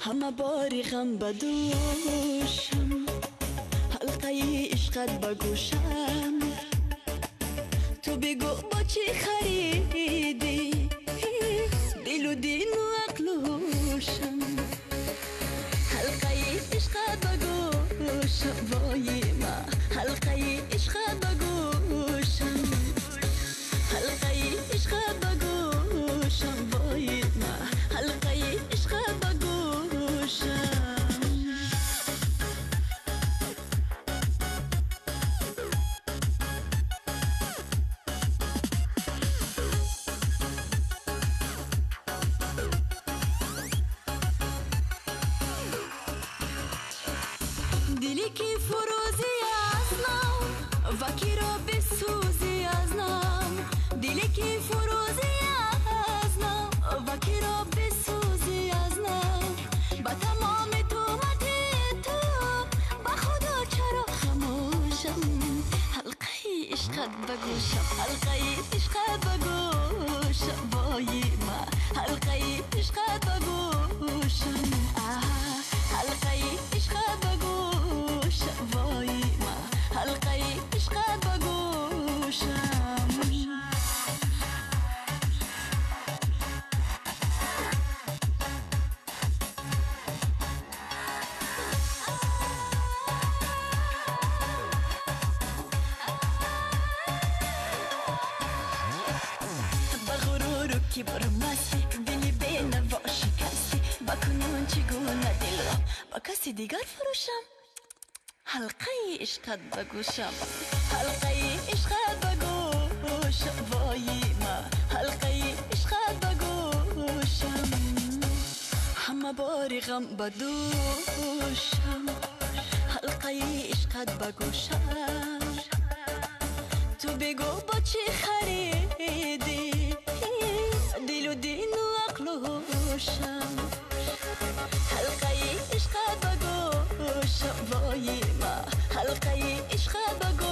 همه باری غم بدوشم، حلقه عشقت بگوشم. تو بگو با چی خریدی دل و دین و عقل و هوشم. حلقه عشقت بگوشم وای ما، حلقه عشقت بگوشم، حلقه عشقت بگوشم وای ما، حلقه عشقت بگوشم. دلی که فروزی از نام و کی را بسوزی از نام، دلی که فروزی از نام و کی را بسوزی از نام. با تمام تومت تو با خدا چرا خموشم. حلقه عشقت بگوشم، حلقه عشقت بگوشم وای ما، حلقه عشقت بگوشم. حلقه عشقت بگوشم وای ما، حلقه عشقت بگوشم. بغرور و کبر مستی دلی به نوا شکستی، با کنون چگونه دل را با کسی دیگر فروشم. حلقه عشقت بگوشم، حلقه عشقت بگوشم وای ما، حلقه عشقت بگوشم. همه باری غم بدوشم، حلقه عشقت بگوشم. تو بگو با چی خریدی دل و دین و عقل و هوشم. حلقه عشقت بگوشم وای ما، حلقه عشقت بگوشم.